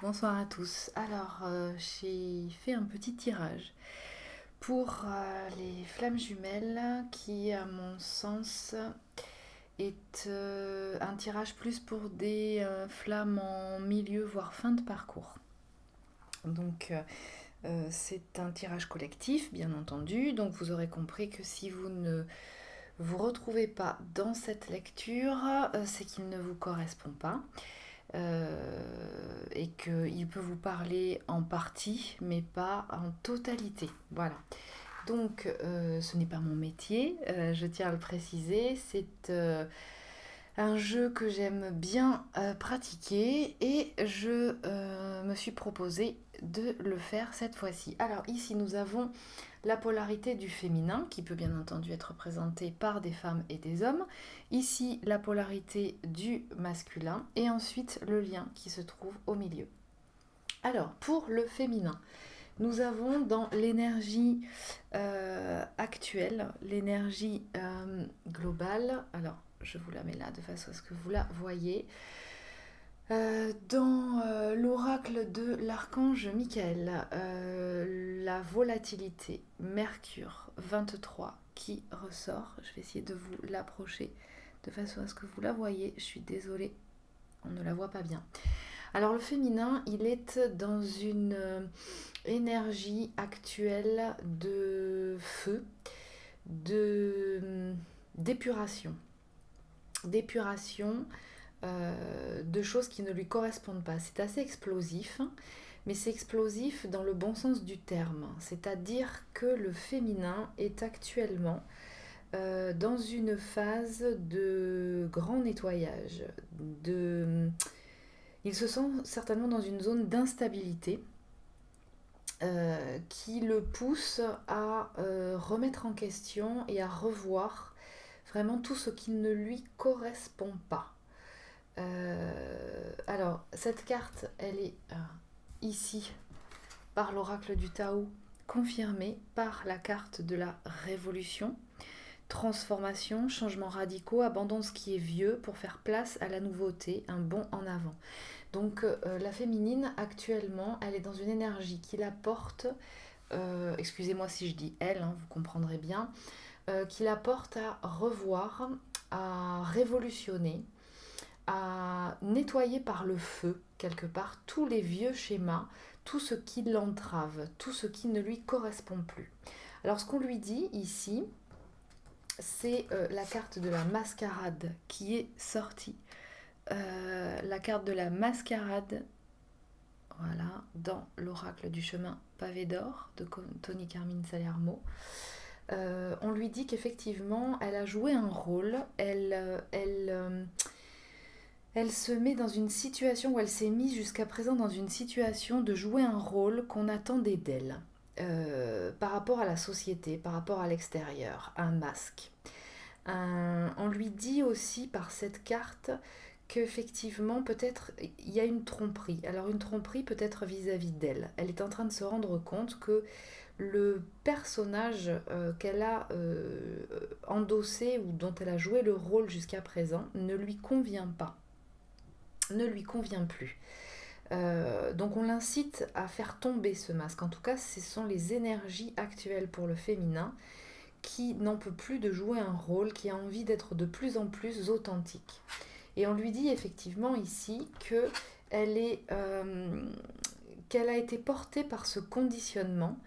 Bonsoir à tous. Alors, j'ai fait un petit tirage pour les flammes jumelles qui, à mon sens, est un tirage plus pour des flammes en milieu, voire fin de parcours. Donc, c'est un tirage collectif, bien entendu. Donc, vous aurez compris que si vous ne vous retrouvez pas dans cette lecture, c'est qu'il ne vous correspond pas. Et qu'il peut vous parler en partie, mais pas en totalité. Voilà. Donc, ce n'est pas mon métier, je tiens à le préciser. C'est un jeu que j'aime bien pratiquer et je me suis proposé de le faire cette fois-ci. Alors ici, nous avons la polarité du féminin, qui peut bien entendu être représentée par des femmes et des hommes. Ici, la polarité du masculin et ensuite le lien qui se trouve au milieu. Alors, pour le féminin, nous avons dans l'énergie actuelle, l'énergie globale. Alors, je vous la mets là de façon à ce que vous la voyez. Dans l'oracle de l'archange Michael, la volatilité, Mercure 23 qui ressort. Je vais essayer de vous l'approcher de façon à ce que vous la voyez. Je suis désolée, on ne la voit pas bien. Alors le féminin, il est dans une énergie actuelle de feu, d'épuration. D'épuration de choses qui ne lui correspondent pas. C'est assez explosif, mais c'est explosif dans le bon sens du terme. C'est-à-dire que le féminin est actuellement dans une phase de grand nettoyage. Il se sent certainement dans une zone d'instabilité qui le pousse à remettre en question et à revoir vraiment tout ce qui ne lui correspond pas. Alors, cette carte, elle est ici par l'oracle du Tao, confirmée par la carte de la révolution, transformation, changements radicaux, abandon de ce qui est vieux pour faire place à la nouveauté, un bond en avant. Donc la féminine, actuellement, elle est dans une énergie qui la porte, excusez-moi si je dis elle, vous comprendrez bien, qui la porte à revoir, à révolutionner, à nettoyer par le feu, quelque part, tous les vieux schémas, tout ce qui l'entrave, tout ce qui ne lui correspond plus. Alors ce qu'on lui dit ici, c'est la carte de la mascarade qui est sortie. La carte de la mascarade, voilà, dans l'oracle du chemin pavé d'or de Tony Carmine Salermo. On lui dit qu'effectivement, elle a joué un rôle, elle se met dans une situation où elle s'est mise jusqu'à présent dans une situation de jouer un rôle qu'on attendait d'elle par rapport à la société, par rapport à l'extérieur, un masque. On lui dit aussi par cette carte qu'effectivement peut-être il y a une tromperie. Alors une tromperie peut-être vis-à-vis d'elle. Elle est en train de se rendre compte que le personnage qu'elle a endossé ou dont elle a joué le rôle jusqu'à présent ne lui convient pas, ne lui convient plus. Donc on l'incite à faire tomber ce masque. En tout cas, ce sont les énergies actuelles pour le féminin qui n'en peut plus de jouer un rôle, qui a envie d'être de plus en plus authentique. Et on lui dit effectivement ici qu'elle a été portée par ce conditionnement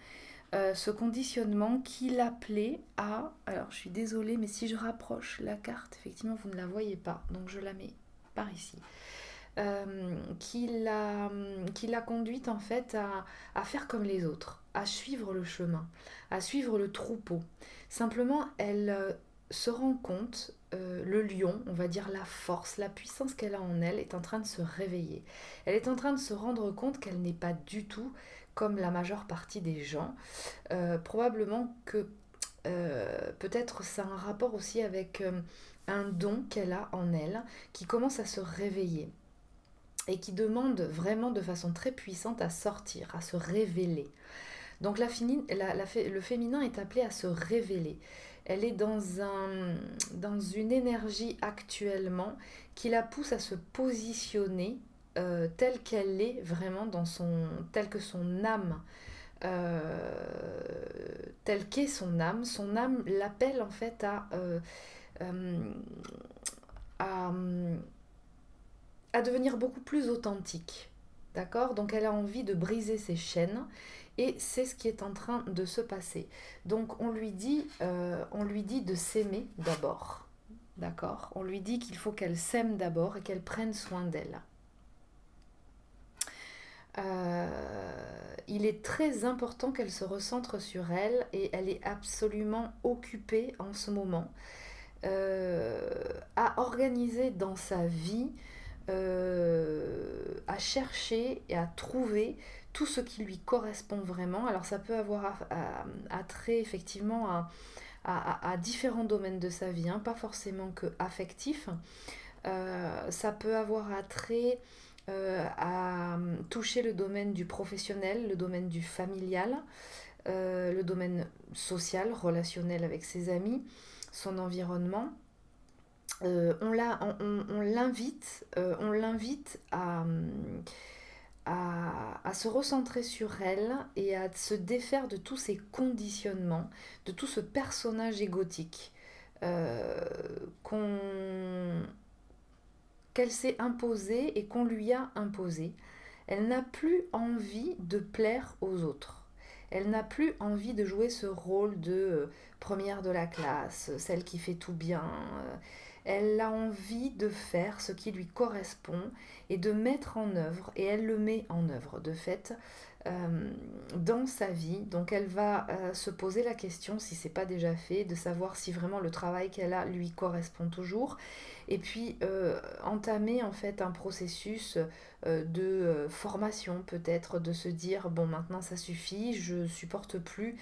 qui l'appelait à... Alors je suis désolée, mais si je rapproche la carte, effectivement vous ne la voyez pas, donc je la mets par ici. Qui l'a conduite en fait à faire comme les autres, à suivre le chemin, à suivre le troupeau. Simplement, elle se rend compte, le lion, on va dire la force, la puissance qu'elle a en elle est en train de se réveiller. Elle est en train de se rendre compte qu'elle n'est pas du tout comme la majeure partie des gens. Probablement que peut-être ça a un rapport aussi avec un don qu'elle a en elle qui commence à se réveiller et qui demande vraiment de façon très puissante à sortir, à se révéler. Donc le féminin est appelé à se révéler. Elle est dans une énergie actuellement qui la pousse à se positionner telle qu'elle est vraiment telle que son âme, telle qu'est son âme l'appelle en fait euh, à, à devenir beaucoup plus authentique. D'accord? Donc elle a envie de briser ses chaînes et c'est ce qui est en train de se passer. Donc on lui dit de s'aimer d'abord. D'accord? On lui dit qu'il faut qu'elle s'aime d'abord et qu'elle prenne soin d'elle. Il est très important qu'elle se recentre sur elle et elle est absolument occupée en ce moment à organiser dans sa vie, à chercher et à trouver tout ce qui lui correspond vraiment. Alors ça peut avoir trait effectivement à différents domaines de sa vie, hein, pas forcément que affectif. Ça peut avoir attrait à toucher le domaine du professionnel, le domaine du familial, le domaine social, relationnel avec ses amis, son environnement. On l'invite à se recentrer sur elle et à se défaire de tous ces conditionnements, de tout ce personnage égotique euh, qu'on qu'elle s'est imposée et qu'on lui a imposé. Elle n'a plus envie de plaire aux autres. Elle n'a plus envie de jouer ce rôle de première de la classe, celle qui fait tout bien. Elle a envie de faire ce qui lui correspond et de mettre en œuvre, et elle le met en œuvre de fait, dans sa vie. Donc elle va se poser la question, si ce n'est pas déjà fait, de savoir si vraiment le travail qu'elle a lui correspond toujours. Et puis entamer en fait un processus de formation, peut-être de se dire bon, maintenant ça suffit, je supporte plus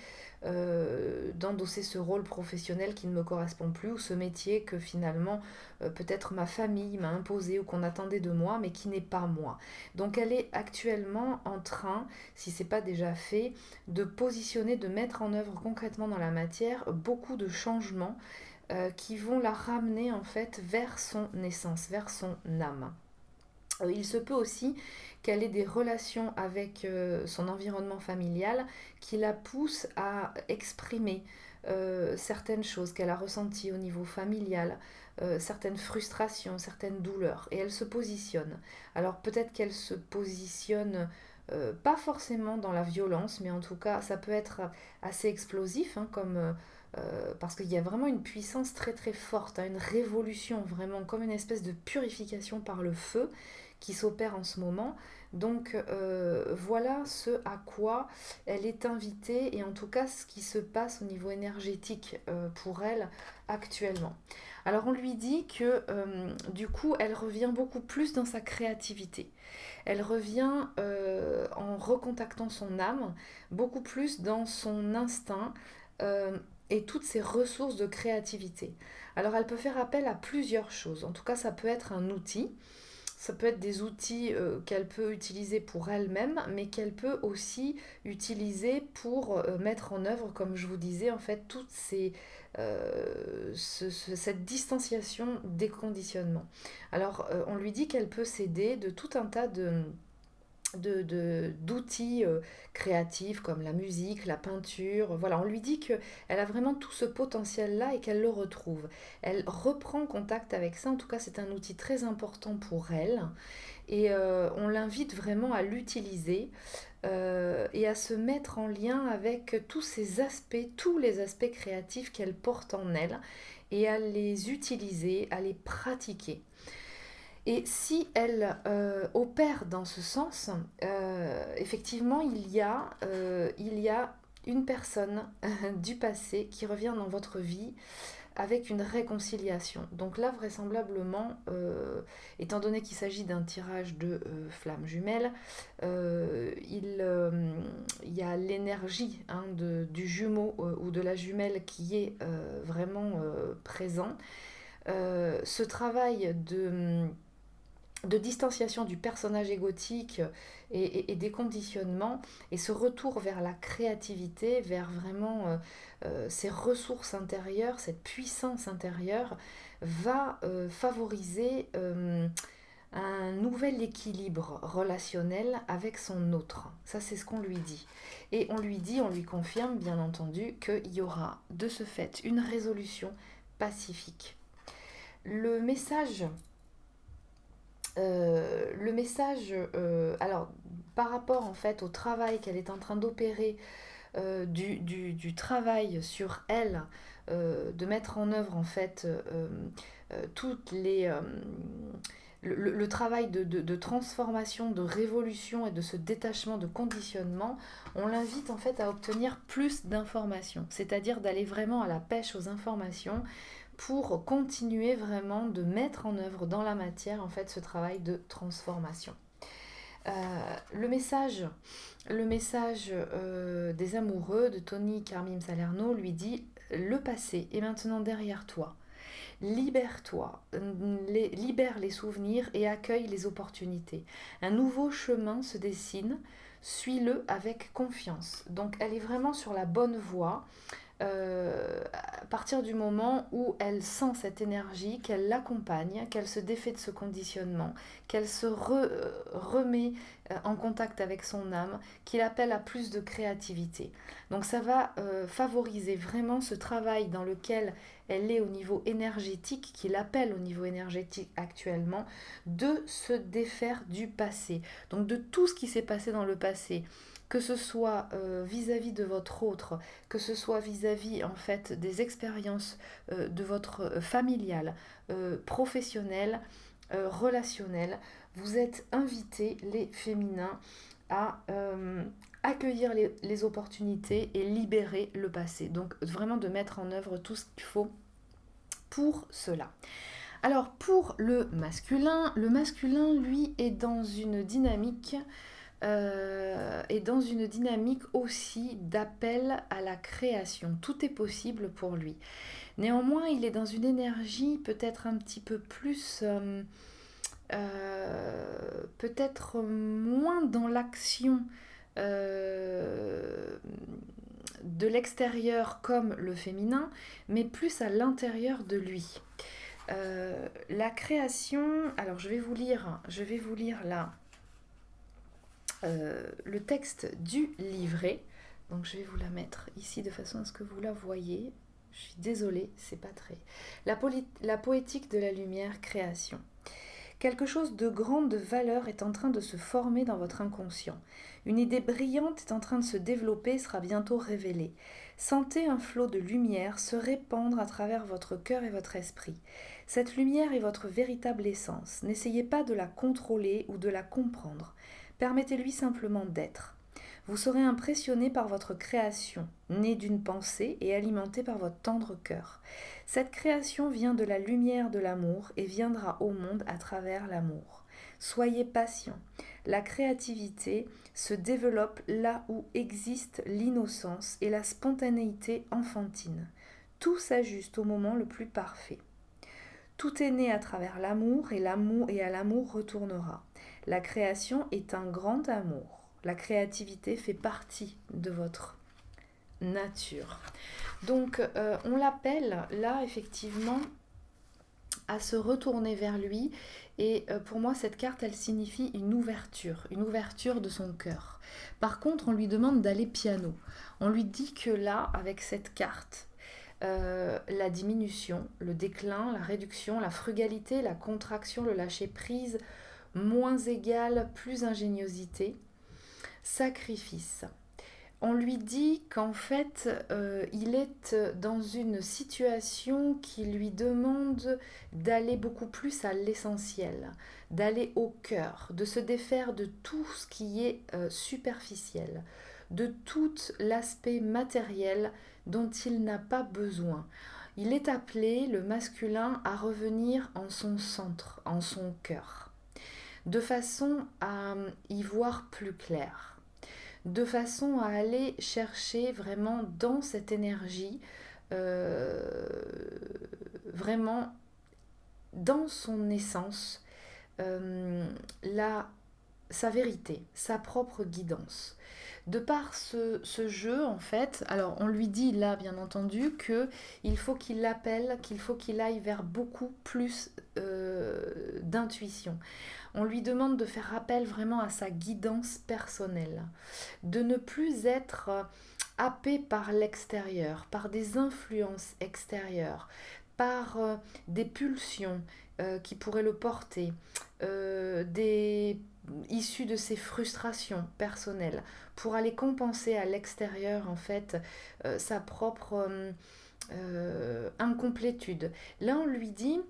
d'endosser ce rôle professionnel qui ne me correspond plus, ou ce métier que finalement peut-être ma famille m'a imposé ou qu'on attendait de moi mais qui n'est pas moi. Donc elle est actuellement en train, si c'est pas déjà fait, de positionner, de mettre en œuvre concrètement dans la matière beaucoup de changements qui vont la ramener en fait vers son essence, vers son âme. Il se peut aussi qu'elle ait des relations avec son environnement familial qui la poussent à exprimer certaines choses qu'elle a ressenties au niveau familial, certaines frustrations, certaines douleurs, et elle se positionne. Alors peut-être qu'elle se positionne pas forcément dans la violence, mais en tout cas ça peut être assez explosif, hein, parce qu'il y a vraiment une puissance très très forte, hein, une révolution, vraiment comme une espèce de purification par le feu qui s'opère en ce moment. Donc voilà ce à quoi elle est invitée, et en tout cas ce qui se passe au niveau énergétique pour elle actuellement. Alors on lui dit que du coup elle revient beaucoup plus dans sa créativité. Elle revient en recontactant son âme, beaucoup plus dans son instinct et toutes ses ressources de créativité. Alors elle peut faire appel à plusieurs choses. En tout cas ça peut être un outil. Ça peut être des outils qu'elle peut utiliser pour elle-même, mais qu'elle peut aussi utiliser pour mettre en œuvre, comme je vous disais, en fait, cette distanciation des conditionnements. Alors, on lui dit qu'elle peut s'aider de tout un tas d'outils créatifs comme la musique, la peinture. Voilà, on lui dit qu'elle a vraiment tout ce potentiel-là et qu'elle le retrouve. Elle reprend contact avec ça, en tout cas c'est un outil très important pour elle, et on l'invite vraiment à l'utiliser et à se mettre en lien avec tous ces aspects, tous les aspects créatifs qu'elle porte en elle, et à les utiliser, à les pratiquer. Et si elle opère dans ce sens, effectivement, il y a une personne du passé qui revient dans votre vie avec une réconciliation. Donc là, vraisemblablement, étant donné qu'il s'agit d'un tirage de flammes jumelles, il y a l'énergie, hein, du jumeau ou de la jumelle qui est vraiment présent. Ce travail de distanciation du personnage égotique et des conditionnements, et ce retour vers la créativité, vers vraiment ces ressources intérieures, cette puissance intérieure, va favoriser un nouvel équilibre relationnel avec son autre. Ça, c'est ce qu'on lui dit. Et on lui confirme, bien entendu, qu'il y aura de ce fait une résolution pacifique. Le message, alors, par rapport en fait au travail qu'elle est en train d'opérer, du travail sur elle, de mettre en œuvre en fait toutes les le travail de transformation, de révolution et de ce détachement de conditionnement, on l'invite en fait à obtenir plus d'informations, c'est-à-dire d'aller vraiment à la pêche aux informations pour continuer vraiment de mettre en œuvre dans la matière en fait ce travail de transformation. Euh, le message, des amoureux de Tony Carmine Salerno lui dit: le passé est maintenant derrière toi. Libère-toi, libère les souvenirs et accueille les opportunités. Un nouveau chemin se dessine, suis-le avec confiance. Donc elle est vraiment sur la bonne voie. À partir du moment où elle sent cette énergie, qu'elle l'accompagne, qu'elle se défait de ce conditionnement, qu'elle se remet en contact avec son âme, qu'il appelle à plus de créativité. Donc ça va favoriser vraiment ce travail dans lequel elle est au niveau énergétique, qu'il appelle au niveau énergétique actuellement, de se défaire du passé. Donc de tout ce qui s'est passé dans le passé, que ce soit vis-à-vis de votre autre, que ce soit vis-à-vis en fait des expériences de votre familiale, professionnelle, relationnelle, vous êtes invités, les féminins, à accueillir les opportunités et libérer le passé. Donc vraiment de mettre en œuvre tout ce qu'il faut pour cela. Alors pour le masculin, lui est dans une dynamique aussi d'appel à la création. Tout est possible pour lui. Néanmoins, il est dans une énergie peut-être un petit peu plus, peut-être moins dans l'action de l'extérieur comme le féminin, mais plus à l'intérieur de lui. La création, alors je vais vous lire là le texte du livret. Donc je vais vous la mettre ici de façon à ce que vous la voyez. Je suis désolée, c'est pas très. La poétique de la lumière, création. Quelque chose de grande valeur est en train de se former dans votre inconscient. Une idée brillante est en train de se développer et sera bientôt révélée. Sentez un flot de lumière se répandre à travers votre cœur et votre esprit. Cette lumière est votre véritable essence. N'essayez pas de la contrôler ou de la comprendre. Permettez-lui simplement d'être. Vous serez impressionné par votre création, née d'une pensée et alimentée par votre tendre cœur. Cette création vient de la lumière de l'amour et viendra au monde à travers l'amour. Soyez patient. La créativité se développe là où existe l'innocence et la spontanéité enfantine. Tout s'ajuste au moment le plus parfait. Tout est né à travers l'amour et à l'amour retournera. La création est un grand amour. La créativité fait partie de votre nature. Donc on l'appelle là effectivement à se retourner vers lui et pour moi cette carte elle signifie une ouverture de son cœur. Par contre on lui demande d'aller piano. On lui dit que là avec cette carte la diminution, le déclin, la réduction, la frugalité, la contraction, le lâcher prise, moins égal, plus ingéniosité, sacrifice. On lui dit qu'en fait, il est dans une situation qui lui demande d'aller beaucoup plus à l'essentiel, d'aller au cœur, de se défaire de tout ce qui est superficiel, de tout l'aspect matériel dont il n'a pas besoin. Il est appelé, le masculin, à revenir en son centre, en son cœur, de façon à y voir plus clair, de façon à aller chercher vraiment dans cette énergie, vraiment dans son essence, la sa vérité, sa propre guidance. De par ce jeu, en fait, alors on lui dit là, bien entendu, qu'il faut qu'il l'appelle, qu'il faut qu'il aille vers beaucoup plus d'intuition. On lui demande de faire appel vraiment à sa guidance personnelle, de ne plus être happé par l'extérieur, par des influences extérieures, par des pulsions qui pourraient le porter, des issues de ses frustrations personnelles, pour aller compenser à l'extérieur en fait sa propre incomplétude. Là on lui dit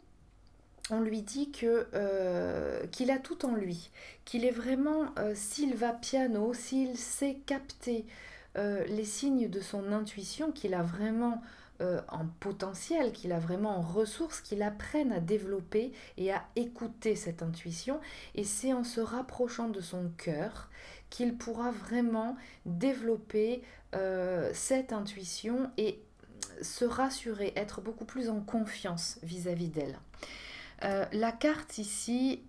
qu'il a tout en lui, qu'il est vraiment, s'il va piano, s'il sait capter les signes de son intuition, qu'il a vraiment en potentiel, qu'il a vraiment en ressources, qu'il apprenne à développer et à écouter cette intuition. Et c'est en se rapprochant de son cœur qu'il pourra vraiment développer cette intuition et se rassurer, être beaucoup plus en confiance vis-à-vis d'elle. La carte ici,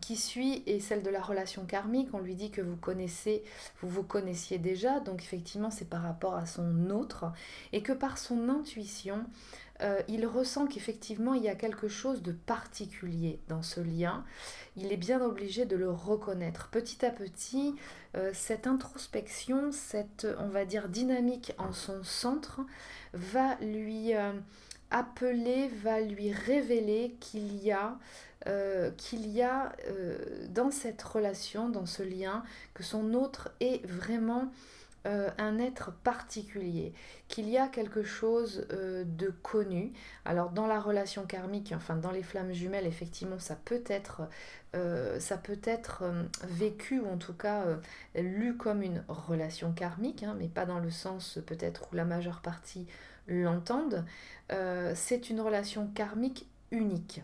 qui suit est celle de la relation karmique. On lui dit que vous vous connaissiez déjà, donc effectivement c'est par rapport à son autre, et que par son intuition, il ressent qu'effectivement il y a quelque chose de particulier dans ce lien. Il est bien obligé de le reconnaître. Petit à petit, cette introspection, cette, on va dire, dynamique en son centre, va lui appeler, va lui révéler qu'il y a dans cette relation, dans ce lien, que son autre est vraiment un être particulier, qu'il y a quelque chose de connu. Alors dans la relation karmique, enfin dans les flammes jumelles, effectivement, ça peut être vécu, ou en tout cas lu comme une relation karmique, hein, mais pas dans le sens peut-être où la majeure partie l'entendent. C'est une relation karmique unique.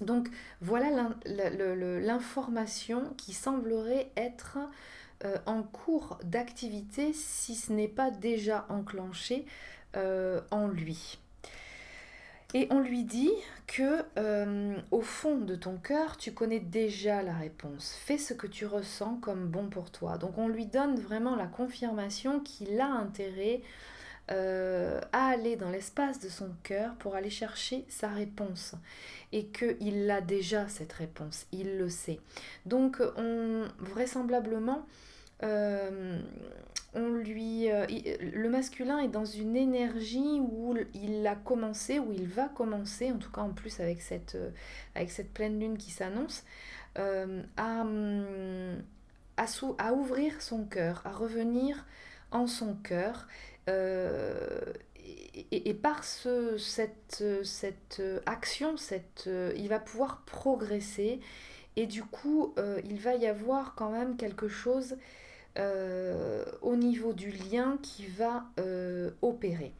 Donc voilà l'information qui semblerait être en cours d'activité, si ce n'est pas déjà enclenché en lui. Et on lui dit que au fond de ton cœur, tu connais déjà la réponse. Fais ce que tu ressens comme bon pour toi. Donc on lui donne vraiment la confirmation qu'il a intérêt à aller dans l'espace de son cœur pour aller chercher sa réponse, et qu'il a déjà cette réponse, il le sait. Donc vraisemblablement, le masculin est dans une énergie où il a commencé, où il va commencer, en tout cas en plus avec cette pleine lune qui s'annonce, à ouvrir son cœur, à revenir en son cœur. Et par cette action, il va pouvoir progresser, et du coup il va y avoir quand même quelque chose au niveau du lien qui va opérer.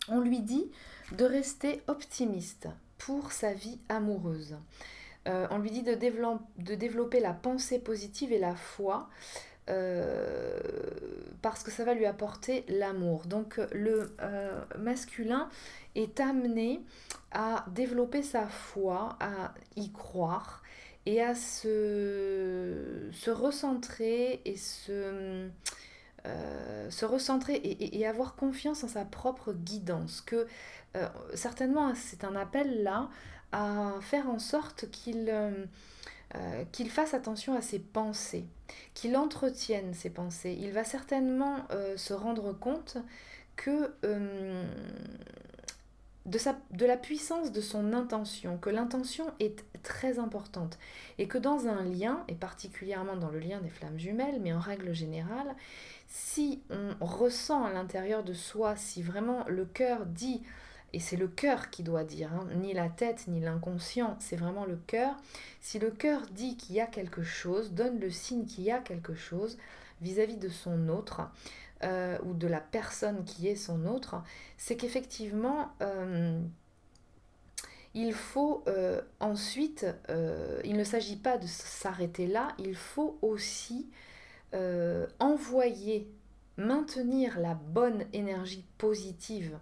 On lui dit de rester optimiste pour sa vie amoureuse. On lui dit de développer la pensée positive et la foi, parce que ça va lui apporter l'amour. Donc le masculin est amené à développer sa foi, à y croire et à se recentrer et se recentrer et avoir confiance en sa propre guidance. Que certainement c'est un appel là à faire en sorte qu'il fasse attention à ses pensées, qu'il entretienne ses pensées. Il va certainement se rendre compte que de la puissance de son intention, que l'intention est très importante, et que dans un lien, et particulièrement dans le lien des flammes jumelles, mais en règle générale, si on ressent à l'intérieur de soi, si vraiment le cœur dit, et c'est le cœur qui doit dire, hein, ni la tête ni l'inconscient, c'est vraiment le cœur, si le cœur dit qu'il y a quelque chose, donne le signe qu'il y a quelque chose vis-à-vis de son autre, ou de la personne qui est son autre, c'est qu'effectivement il faut ensuite, il ne s'agit pas de s'arrêter là, il faut aussi envoyer, maintenir la bonne énergie positive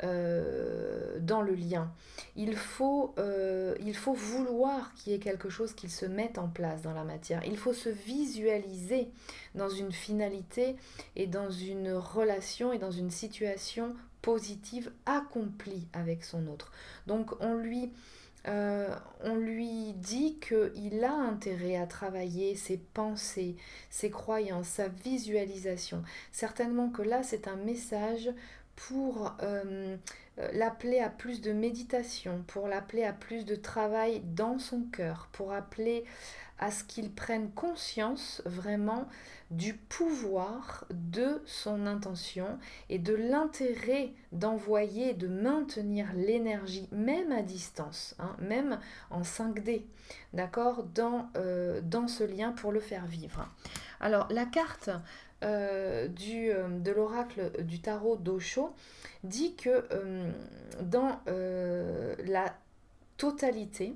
dans le lien. Il faut vouloir qu'il y ait quelque chose qui se mette en place dans la matière. Il faut se visualiser dans une finalité et dans une relation et dans une situation positive accomplie avec son autre. Donc on lui dit qu'il a intérêt à travailler ses pensées, ses croyances, sa visualisation. Certainement que là, c'est un message pour l'appeler à plus de méditation, pour l'appeler à plus de travail dans son cœur, pour appeler à ce qu'il prenne conscience vraiment du pouvoir de son intention et de l'intérêt d'envoyer, de maintenir l'énergie, même à distance, hein, même en 5D, d'accord, dans ce lien pour le faire vivre. Alors, la carte de l'oracle du tarot d'Osho dit que dans la totalité,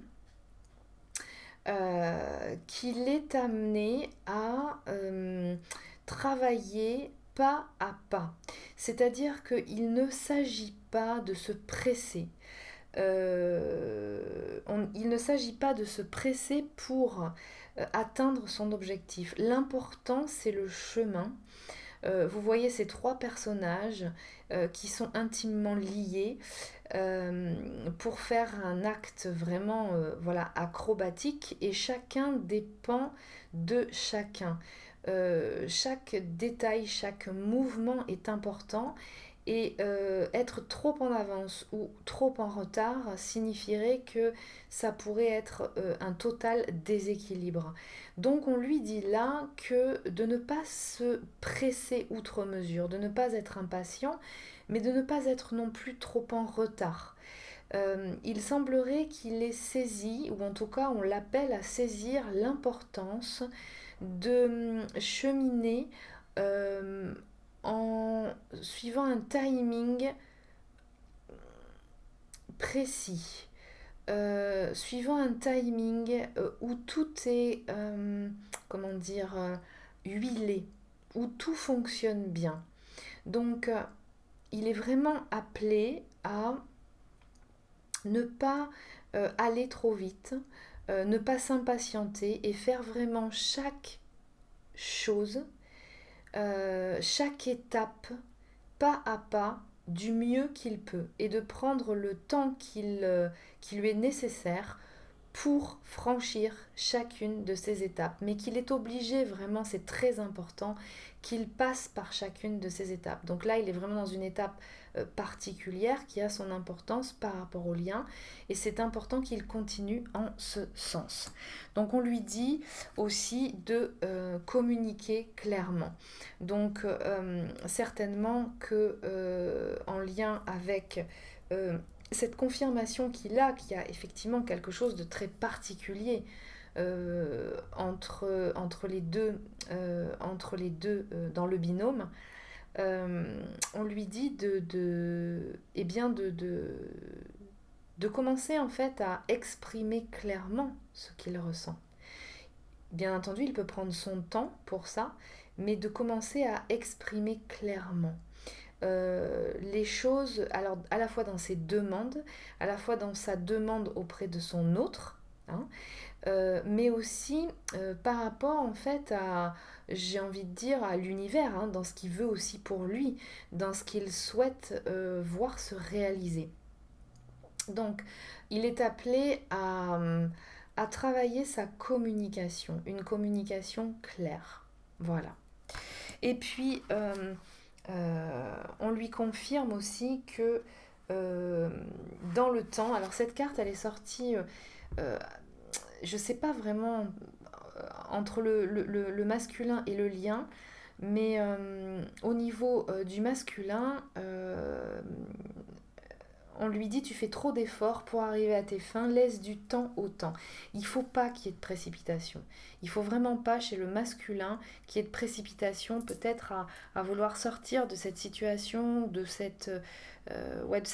qu'il est amené à travailler pas à pas. C'est-à-dire qu'il ne s'agit pas de se presser. Il ne s'agit pas de se presser pour atteindre son objectif. L'important, c'est le chemin. Vous voyez ces trois personnages qui sont intimement liés pour faire un acte vraiment voilà, acrobatique, et chacun dépend de chacun. Chaque détail, chaque mouvement est important, et être trop en avance ou trop en retard signifierait que ça pourrait être un total déséquilibre. Donc on lui dit là que de ne pas se presser outre mesure, de ne pas être impatient, mais de ne pas être non plus trop en retard. Il semblerait qu'il ait saisi, ou en tout cas on l'appelle à saisir l'importance de cheminer en suivant un timing précis, suivant un timing où tout est, comment dire, huilé, où tout fonctionne bien. Donc, il est vraiment appelé à ne pas aller trop vite, ne pas s'impatienter et faire vraiment chaque chose, chaque étape, pas à pas, du mieux qu'il peut, et de prendre le temps qui lui est nécessaire pour franchir chacune de ces étapes. Mais qu'il est obligé, vraiment, c'est très important, qu'il passe par chacune de ces étapes. Donc là, il est vraiment dans une étape particulière qui a son importance par rapport au lien, et c'est important qu'il continue en ce sens. Donc on lui dit aussi de communiquer clairement. Donc certainement que en lien avec cette confirmation qu'il a effectivement quelque chose de très particulier entre les deux dans le binôme, on lui dit de commencer en fait à exprimer clairement ce qu'il ressent. Bien entendu, il peut prendre son temps pour ça, mais de commencer à exprimer clairement les choses, alors à la fois dans ses demandes, à la fois dans sa demande auprès de son autre, hein, mais aussi par rapport en fait à, j'ai envie de dire, à l'univers, hein, dans ce qu'il veut aussi pour lui, dans ce qu'il souhaite voir se réaliser. Donc, il est appelé à travailler sa communication, une communication claire. Voilà. Et puis, on lui confirme aussi que dans le temps, alors cette carte, elle est sortie, je ne sais pas vraiment entre le masculin et le lien, mais au niveau du masculin, on lui dit tu fais trop d'efforts pour arriver à tes fins, laisse du temps au temps. Il ne faut pas qu'il y ait de précipitation. Il ne faut vraiment pas chez le masculin qu'il y ait de précipitation, peut-être à vouloir sortir de cette situation, de cette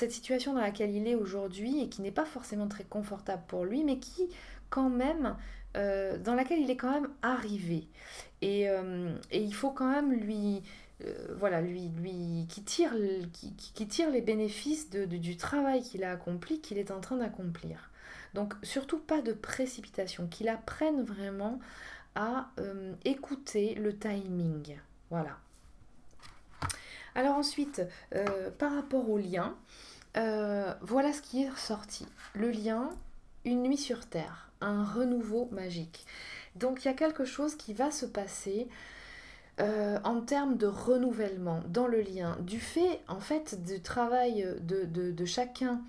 situation dans laquelle il est aujourd'hui et qui n'est pas forcément très confortable pour lui, mais qui quand même, dans laquelle il est quand même arrivé. Et il faut quand même lui voilà, qui tire les bénéfices du travail qu'il a accompli, qu'il est en train d'accomplir. Donc surtout pas de précipitation, qu'il apprenne vraiment à écouter le timing. Voilà. Alors ensuite, par rapport au lien, voilà ce qui est ressorti. Le lien, une nuit sur Terre, un renouveau magique. Donc il y a quelque chose qui va se passer en termes de renouvellement dans le lien, du fait en fait du travail de chacun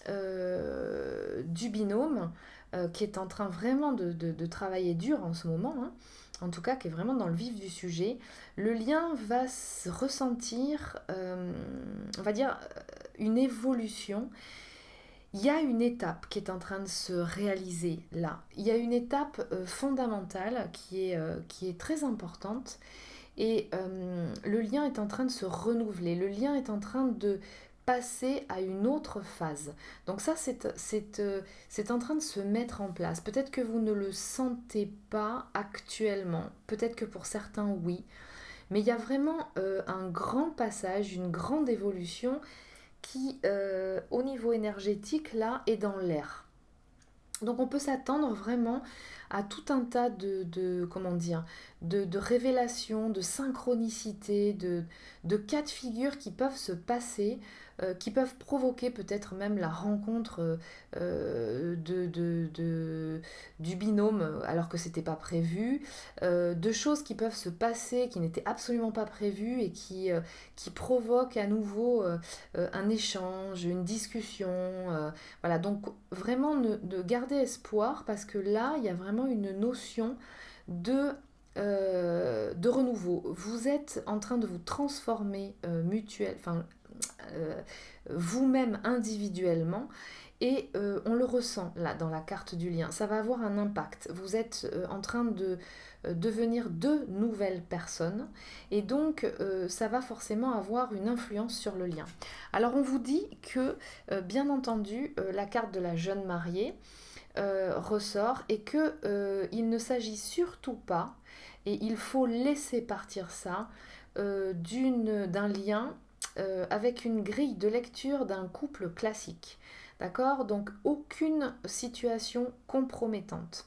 du binôme qui est en train vraiment de travailler dur en ce moment, hein, en tout cas qui est vraiment dans le vif du sujet. Le lien va se ressentir, on va dire, une évolution. Il y a une étape qui est en train de se réaliser là. Il y a une étape fondamentale qui est très importante. Et le lien est en train de se renouveler, le lien est en train de passer à une autre phase. Donc ça, c'est en train de se mettre en place. Peut-être que vous ne le sentez pas actuellement, peut-être que pour certains, oui. Mais il y a vraiment un grand passage, une grande évolution qui, au niveau énergétique, là, est dans l'air. Donc on peut s'attendre vraiment à tout un tas comment dire, de révélations, de synchronicité, de cas de figure qui peuvent se passer, qui peuvent provoquer peut-être même la rencontre du binôme alors que c'était pas prévu, de choses qui peuvent se passer qui n'étaient absolument pas prévues et qui provoquent à nouveau un échange, une discussion. Voilà, donc vraiment de garder espoir parce que là, il y a vraiment une notion de renouveau. Vous êtes en train de vous transformer vous-même individuellement et on le ressent là dans la carte du lien. Ça va avoir un impact. Vous êtes en train de devenir de nouvelles personnes et donc ça va forcément avoir une influence sur le lien. Alors on vous dit que bien entendu la carte de la jeune mariée ressort et que il ne s'agit surtout pas, et il faut laisser partir ça, d'un lien avec une grille de lecture d'un couple classique. D'accord? Donc aucune situation compromettante,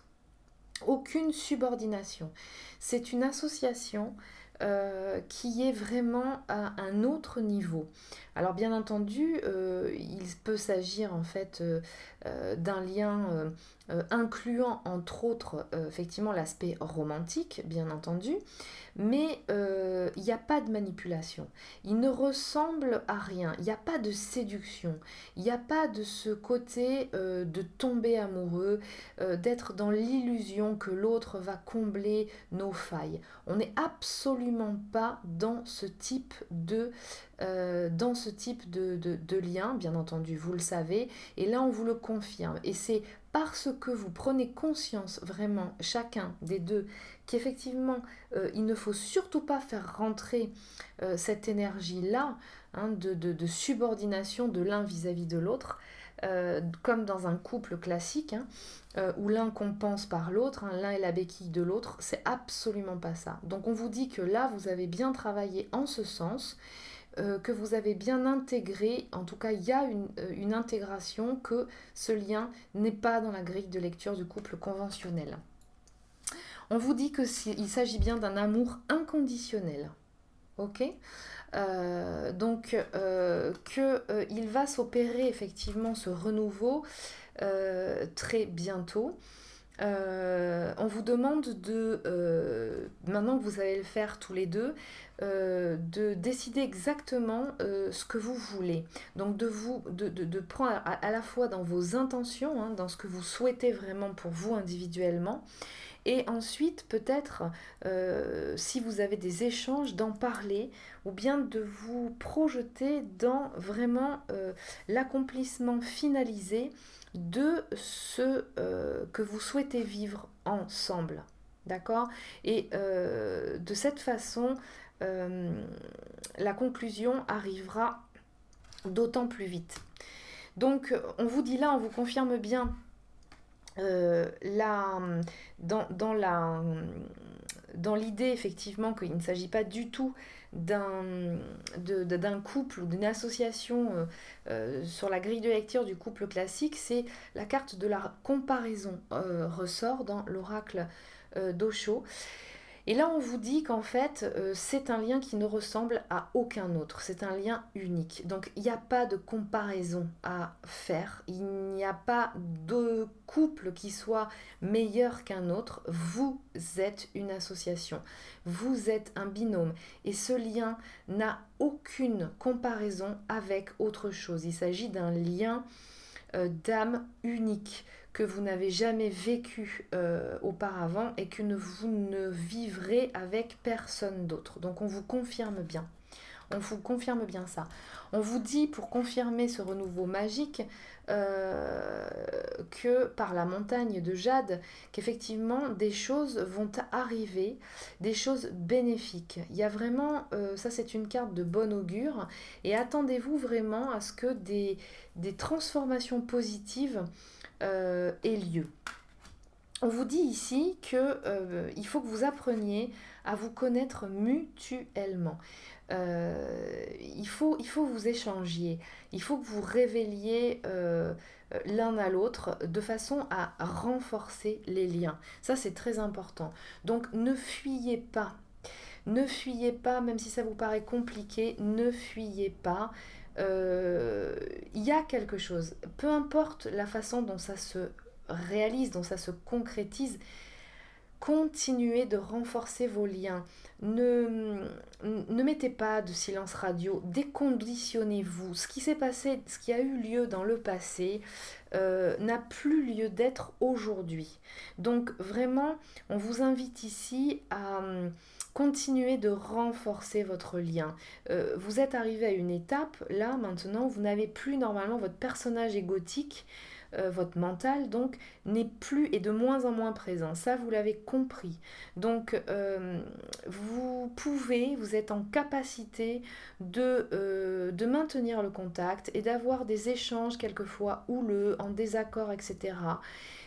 aucune subordination. C'est une association qui est vraiment à un autre niveau. Alors bien entendu, il peut s'agir en fait d'un lien incluant entre autres effectivement l'aspect romantique, bien entendu, mais il n'y a pas de manipulation. Il ne ressemble à rien. Il n'y a pas de séduction. Il n'y a pas de ce côté de tomber amoureux, d'être dans l'illusion que l'autre va combler nos failles. On n'est absolument pas dans ce type de lien, bien entendu, vous le savez, et là on vous le confirme. Et c'est parce que vous prenez conscience vraiment, chacun des deux, qu'effectivement, il ne faut surtout pas faire rentrer cette énergie-là, hein, de subordination de l'un vis-à-vis de l'autre, comme dans un couple classique, hein, où l'un compense par l'autre, hein, l'un est la béquille de l'autre, c'est absolument pas ça. Donc on vous dit que là, vous avez bien travaillé en ce sens, que vous avez bien intégré, en tout cas il y a une intégration, que ce lien n'est pas dans la grille de lecture du couple conventionnel. On vous dit qu'il s'agit bien d'un amour inconditionnel. Ok ? Donc qu'il va s'opérer effectivement ce renouveau très bientôt. On vous demande maintenant que vous allez le faire tous les deux, de décider exactement ce que vous voulez. Donc de prendre à la fois dans vos intentions, hein, dans ce que vous souhaitez vraiment pour vous individuellement, et ensuite peut-être si vous avez des échanges, d'en parler, ou bien de vous projeter dans vraiment l'accomplissement finalisé de ce que vous souhaitez vivre ensemble. D'accord ? Et de cette façon, la conclusion arrivera d'autant plus vite. Donc on vous dit là, on vous confirme bien dans l'idée effectivement qu'il ne s'agit pas du tout d'un couple ou d'une association sur la grille de lecture du couple classique, c'est la carte de la comparaison ressort dans l'oracle d'Osho. Et là, on vous dit qu'en fait, c'est un lien qui ne ressemble à aucun autre. C'est un lien unique. Donc, il n'y a pas de comparaison à faire. Il n'y a pas de couple qui soit meilleur qu'un autre. Vous êtes une association. Vous êtes un binôme. Et ce lien n'a aucune comparaison avec autre chose. Il s'agit d'un lien d'âme unique que vous n'avez jamais vécu auparavant et que vous ne vivrez avec personne d'autre. Donc on vous confirme bien. On vous confirme bien ça. On vous dit, pour confirmer ce renouveau magique, que par la montagne de Jade, qu'effectivement des choses vont arriver, des choses bénéfiques. Il y a vraiment, ça c'est une carte de bon augure, et attendez-vous vraiment à ce que des transformations positives aient lieu. On vous dit ici qu'il faut que vous appreniez à vous connaître mutuellement. Il faut vous échangiez, il faut que vous révéliez l'un à l'autre de façon à renforcer les liens. Ça, c'est très important. Donc, ne fuyez pas. Ne fuyez pas, même si ça vous paraît compliqué, ne fuyez pas. Il y a quelque chose, peu importe la façon dont ça se réalise, dont ça se concrétise, continuez de renforcer vos liens. Ne mettez pas de silence radio, déconditionnez-vous. Ce qui s'est passé, ce qui a eu lieu dans le passé, n'a plus lieu d'être aujourd'hui. Donc vraiment, on vous invite ici à continuer de renforcer votre lien. Vous êtes arrivé à une étape, là, maintenant, vous n'avez plus normalement votre personnage égotique, votre mental donc n'est plus et de moins en moins présent. Ça, vous l'avez compris. Donc, vous êtes en capacité de maintenir le contact et d'avoir des échanges quelquefois houleux, en désaccord, etc.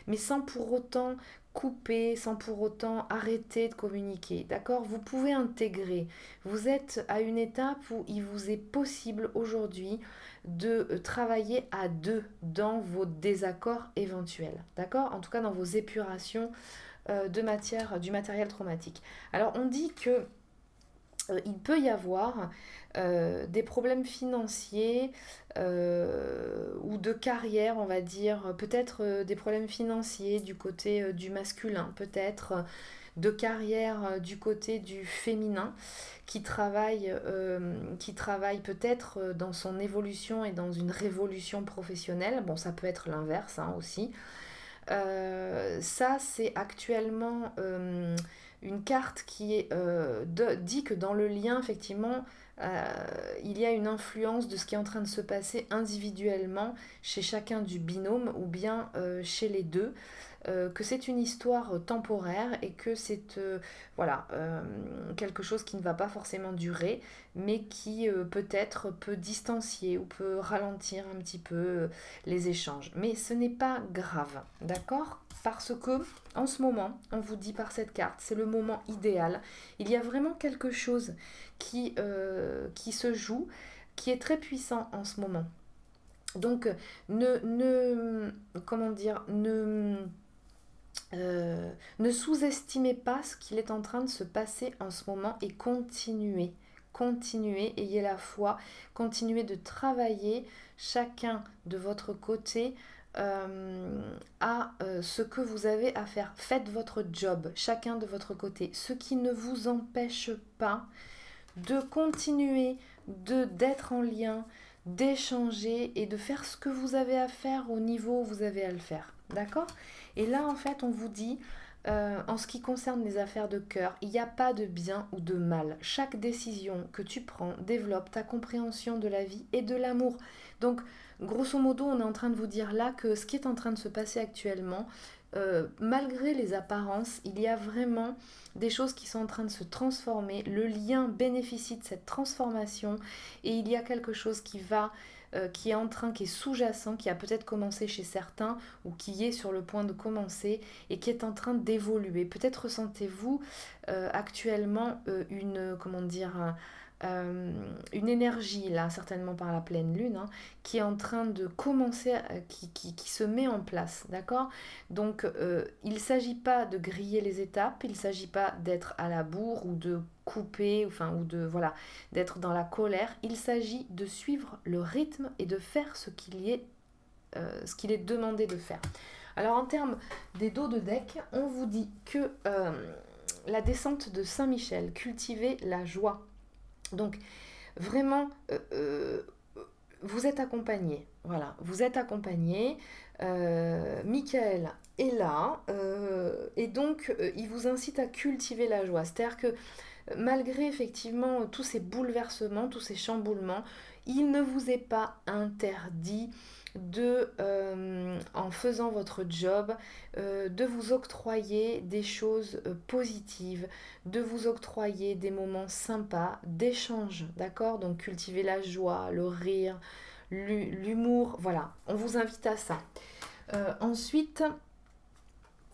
Mais sans pour autant couper, sans pour autant arrêter de communiquer. D'accord ? Vous pouvez intégrer. Vous êtes à une étape où il vous est possible aujourd'hui de travailler à deux dans vos désaccords éventuels, d'accord ? En tout cas dans vos épurations du matériel traumatique. Alors on dit que il peut y avoir des problèmes financiers ou de carrière, on va dire, peut-être des problèmes financiers du côté du masculin, peut-être de carrière du côté du féminin qui travaille peut-être dans son évolution et dans une révolution professionnelle. Bon, ça peut être l'inverse aussi. Ça, c'est actuellement une carte qui dit que dans le lien, effectivement, il y a une influence de ce qui est en train de se passer individuellement chez chacun du binôme ou bien chez les deux. Que c'est une histoire temporaire et que c'est quelque chose qui ne va pas forcément durer, mais qui peut-être peut distancier ou peut ralentir un petit peu les échanges. Mais ce n'est pas grave, d'accord ? Parce que en ce moment, on vous dit par cette carte, c'est le moment idéal. Il y a vraiment quelque chose qui se joue, qui est très puissant en ce moment. Donc, ne sous-estimez pas ce qu'il est en train de se passer en ce moment et continuez, ayez la foi, continuez de travailler chacun de votre côté à ce que vous avez à faire. Faites votre job, chacun de votre côté, ce qui ne vous empêche pas de continuer d'être en lien, d'échanger et de faire ce que vous avez à faire au niveau où vous avez à le faire. D'accord ? Et là, en fait, on vous dit, en ce qui concerne les affaires de cœur, il n'y a pas de bien ou de mal. Chaque décision que tu prends développe ta compréhension de la vie et de l'amour. Donc, grosso modo, on est en train de vous dire là que ce qui est en train de se passer actuellement, malgré les apparences, il y a vraiment des choses qui sont en train de se transformer. Le lien bénéficie de cette transformation et il y a quelque chose qui est sous-jacent, qui a peut-être commencé chez certains ou qui est sur le point de commencer et qui est en train d'évoluer. Peut-être ressentez-vous actuellement une énergie, là, certainement par la pleine lune, hein, qui est en train de commencer, qui se met en place, d'accord? Donc, il ne s'agit pas de griller les étapes, il ne s'agit pas d'être à la bourre ou de couper, enfin, ou de, voilà, d'être dans la colère. Il s'agit de suivre le rythme et de faire ce qu'il est demandé de faire. Alors, en termes des dos de deck, on vous dit que la descente de Saint-Michel, cultiver la joie. Donc, vraiment, vous êtes accompagné. Voilà, vous êtes accompagné. Michael est là. Et donc, il vous incite à cultiver la joie. C'est-à-dire que malgré effectivement tous ces bouleversements, tous ces chamboulements, il ne vous est pas interdit en faisant votre job, de vous octroyer des choses positives, de vous octroyer des moments sympas, d'échange, d'accord? Donc cultiver la joie, le rire, l'humour, voilà, on vous invite à ça. Ensuite,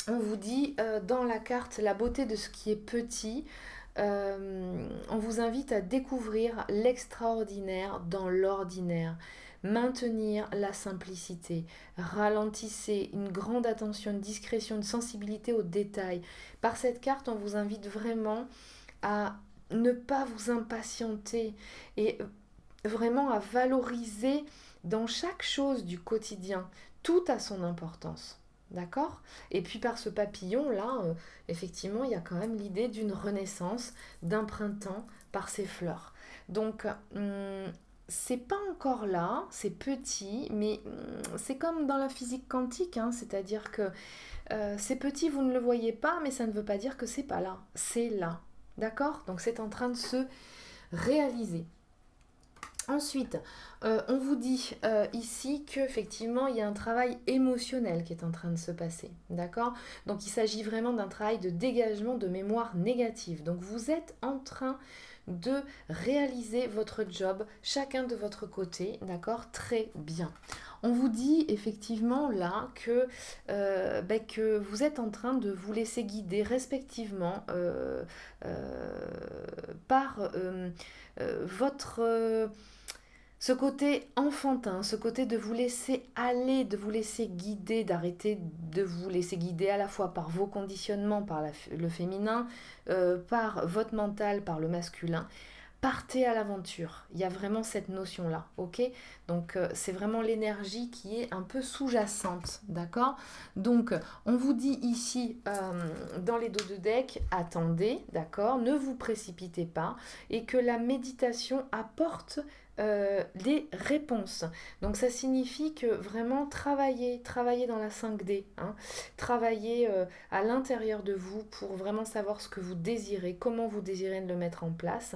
on vous dit dans la carte la beauté de ce qui est petit. On vous invite à découvrir l'extraordinaire dans l'ordinaire. Maintenir la simplicité, ralentissez, une grande attention, une discrétion, une sensibilité aux détails. Par cette carte, on vous invite vraiment à ne pas vous impatienter et vraiment à valoriser dans chaque chose du quotidien. Tout a son importance. D'accord? Et puis par ce papillon-là, effectivement, il y a quand même l'idée d'une renaissance, d'un printemps par ces fleurs. Donc, c'est pas encore là, c'est petit, mais c'est comme dans la physique quantique, hein, c'est-à-dire que c'est petit, vous ne le voyez pas, mais ça ne veut pas dire que c'est pas là, c'est là, d'accord? Donc c'est en train de se réaliser. Ensuite, on vous dit ici qu'effectivement, il y a un travail émotionnel qui est en train de se passer, d'accord? Donc il s'agit vraiment d'un travail de dégagement de mémoire négative. Donc vous êtes en train de réaliser votre job, chacun de votre côté, d'accord? Très bien. On vous dit effectivement là que vous êtes en train de vous laisser guider respectivement par votre... ce côté enfantin, ce côté de vous laisser aller, de vous laisser guider, d'arrêter de vous laisser guider à la fois par vos conditionnements, par le féminin, par votre mental, par le masculin. Partez à l'aventure. Il y a vraiment cette notion-là, ok? Donc, c'est vraiment l'énergie qui est un peu sous-jacente, d'accord? Donc, on vous dit ici, dans les dos de deck, attendez, d'accord? Ne vous précipitez pas et que la méditation apporte des réponses. Donc ça signifie que vraiment travailler dans la 5D, hein, travailler à l'intérieur de vous pour vraiment savoir ce que vous désirez, comment vous désirez le mettre en place.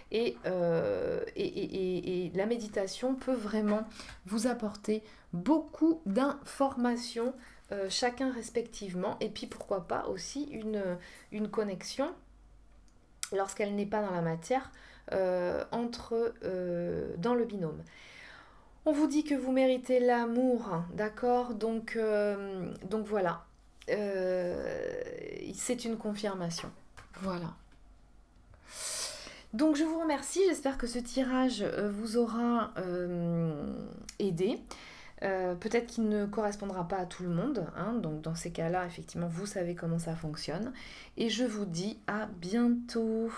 Et la méditation peut vraiment vous apporter beaucoup d'informations, chacun respectivement, et puis pourquoi pas aussi une connexion, lorsqu'elle n'est pas dans la matière, dans le binôme. On vous dit que vous méritez l'amour, d'accord? Donc voilà, c'est une confirmation. Voilà. Donc je vous remercie, j'espère que ce tirage vous aura aidé. Peut-être qu'il ne correspondra pas à tout le monde, hein, donc dans ces cas-là, effectivement, vous savez comment ça fonctionne. Et je vous dis à bientôt.